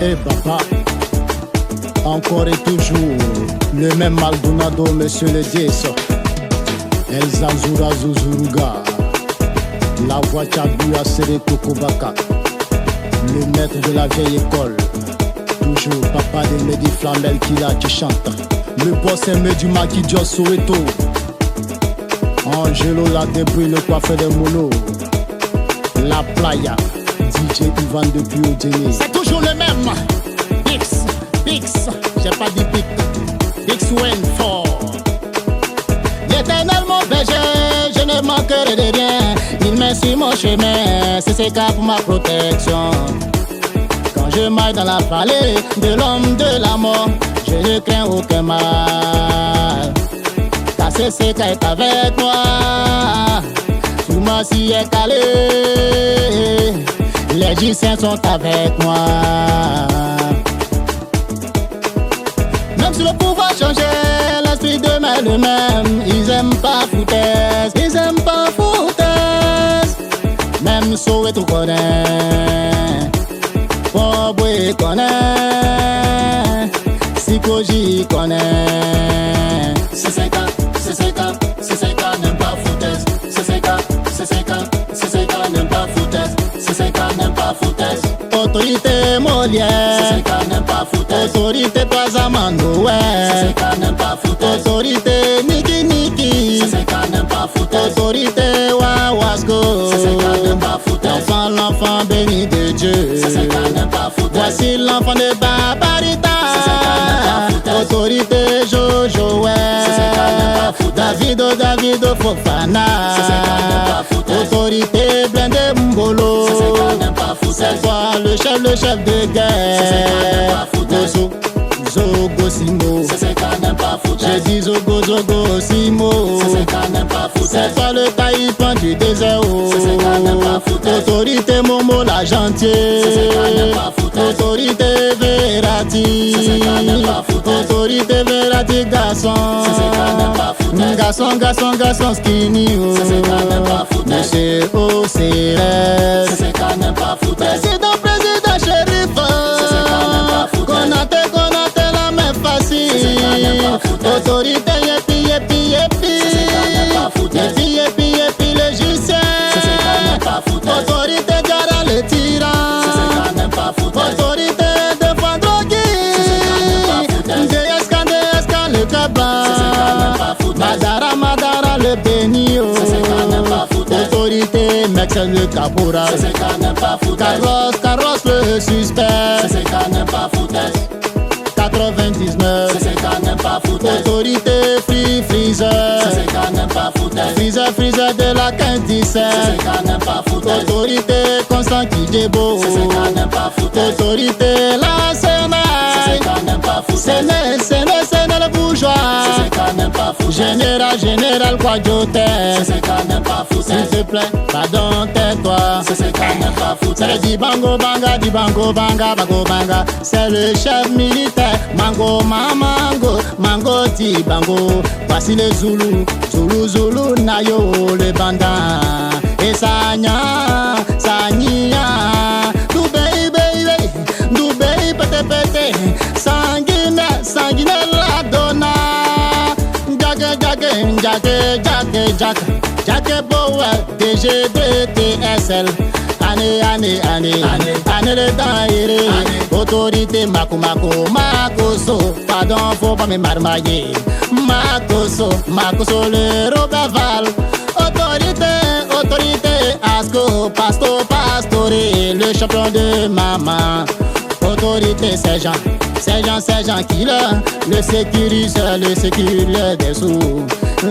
Eh papa, encore et toujours, le même Maldonado, monsieur le 10. El Zanzura Zuzuruga, la voix Tchabua Sere Kokobaka, le maître de la vieille école. Toujours papa de Mehdi Flamel qui chante. Le boss aimé du maquis Dios Soweto. Angelo la débrouille, le coiffeur de Mono. La playa, DJ Ivan depuis Oudjeni. C'est toujours le même. Bix, j'ai pas dit Pic. Bix Wenfort. L'éternel mon berger, je ne manquerai de rien. Il met sur mon chemin, c'est ses cas pour ma protection. Quand je maille dans la vallée de l'homme de la mort, je ne crains aucun mal. Car c'est cas est avec moi. Sous ma scie est calé, les Égyptiens sont avec moi. Même si le pouvoir changeait, l'esprit demeure le même. Ils aiment pas foutaise, ils aiment pas foutaise. Même Soweto connaît, Pobwe connaît, Sikoji connaît. CCK n'aime pas foutaise. CCK n'aime pas foutaise. CCK n'aime pas foutaise. Autorité Molière, CCK n'aime pas foutaise. Autorité Pazamando, ouais, CCK n'aime pas foutaise. Autorité Niki, CCK n'aime pas foutaise. Autorité Wawasco, CCK n'aime pas foutaise. L'enfant béni de Dieu, CCK n'aime pas foutaise. Voici l'enfant de Babarita, CCK n'aime pas foutaise. Autorité Jojo, ouais, CCK n'aime pas foutaise. Davido Fofana, CCK n'aime pas foutaise. Autorité blindé Mbolo, CCK n'aime pas foutaise. C'est toi le chef de guerre. Gozo, Zogo Simo, CCK n'aime pas foutaise. J'ai dit Zogo Simo, CCK n'aime pas foutaise. C'est toi le taïpan du désert, CCK n'aime pas foutaise. Autorité Momo la gentille, CCK n'aime pas foutaise. Autorité Verati, CCK n'aime pas foutaise. Autorité Verati garçon, CCK n'aime pas foutaise. Garçon skinny, CCK n'aime pas foutaise. Monsieur Océrès, CCK n'aime pas foutaise. Président shérif, CCK n'aime pas foutaise. Konaté la main facile. Autorité yepi, CCK n'aime pas foutaise. Yepi l'Égyptien, CCK n'aime pas foutaise. Autorité Gara le tyran, CCK n'aime pas foutaise. Autorité de Fandrogi, CCK n'aime pas foutaise. DSK le Cablan, CCK n'aime pas foutaise. Madara le Benio, CCK n'aime pas foutaise. Autorité Mexel le Caporal, CCK n'aime pas foutaise. Carlos le suspect, CCK n'aime pas foutaise. 99, CCK n'aime pas foutaise. Autorité Freezer, CCK n'aime pas foutaise. Freezer de la 15-17, CCK n'aime pas foutaise. Autorité Constant Kidjebo, CCK n'aime pas foutaise. Autorité La Sénat, CCK n'aime pas foutaise. Sénat le bourgeois, CCK n'aime pas foutaise. Général Kwadjote, CCK n'aime pas foutaise. S'il te plaît, pardon, tais-toi, CCK n'aime pas foutaise. C'est Dibango Banga, c'est le chef militaire. Mango Tibango. Voici les Zoulou Nayo le bandin. Et Sanya Doubei pete sanguine la donna. Jake Bower DGDTSL. Année le daïré. Autorité Makoso. Pardon, faut pas me marmailler. Makoso le Roberval. Autorité Asco, Pastore, le champion de maman. Autorité Sergent Killer, le sécuriseur des sous.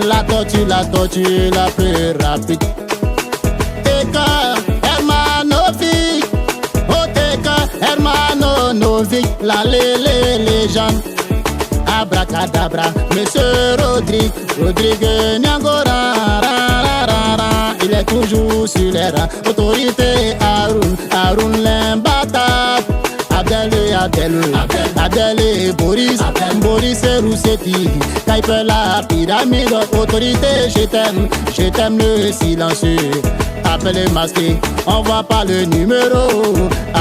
La torture la plus rapide. Hermano Novik, la légende. Abracadabra, Monsieur Rodrigue Nyangora, il est toujours sur les rangs. Autorité Haroun Lembata, Abdel et Boris et Roussetti, Kaipe la pyramide. Autorité, je t'aime le silencieux. Appelez masqué, on voit pas le numéro.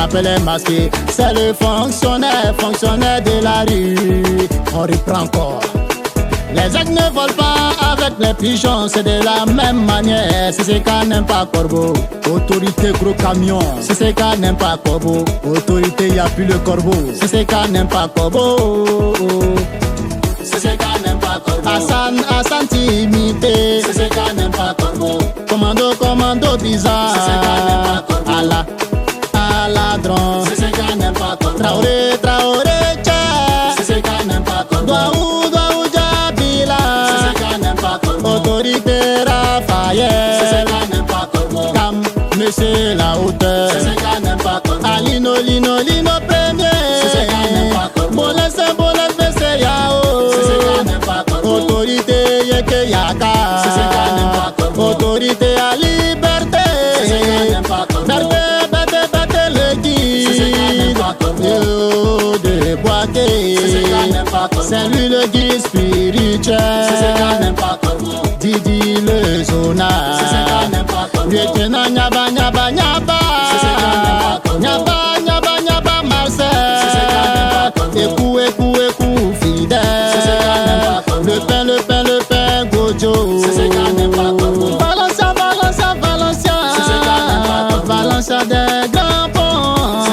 appelait masqué. C'est le fonctionnaire de la rue. On reprend encore. Les aigles ne volent pas avec les pigeons, c'est de la même manière. CCK n'aime pas corbeau, autorité gros camion. CCK n'aime pas corbeau, autorité y a plus le corbeau. CCK n'aime pas corbeau. CCK n'aime pas corbeau. Hassan timité. CCK n'aime pas corbeau. Commando bizarre. CCK n'aime pas corbeau. À la drone. CCK n'aime pas corbeau. Traoré tcha. CCK n'aime pas corbeau. Douaou Jabila. CCK n'aime pas corbeau. Autorité Raphaël. CCK n'aime pas corbeau. Cam, monsieur la hauteur. CCK n'aime pas corbeau. Lino premier. CCK n'aime pas corbeau. Bolès BC Yao. CCK n'aime pas corbeau. Autorité Yeke Yaka. CCK n'aime pas corbeau. Autorité à liberté. CCK n'aime pas corbeau. Bête le guide. De Boaké. C'est lui le guide spirituel. Didi le zona. Lieutenant Nyaba Marcel. Écou fidèle. Le pain Gojo. Valencia des grands ponts.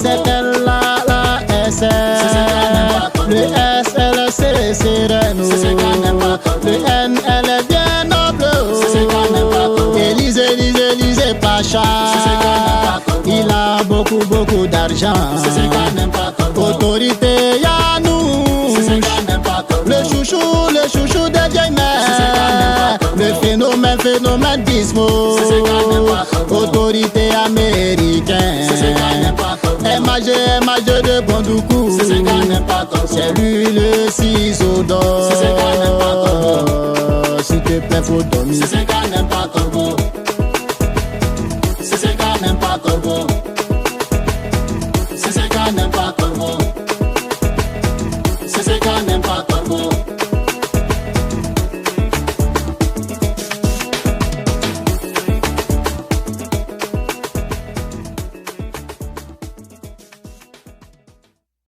C'est elle la SS. Le S elle c'est Sereno. Le N elle est bien noble. Élysée Pacha. Il a beaucoup d'argent. Autorité Yanou. Le chouchou des vieilles mères. Le phénomène Dismo. Autorité américaine. MAG de Bondoukou. C'est lui le ciseau d'or. S'il te plaît faut dormir.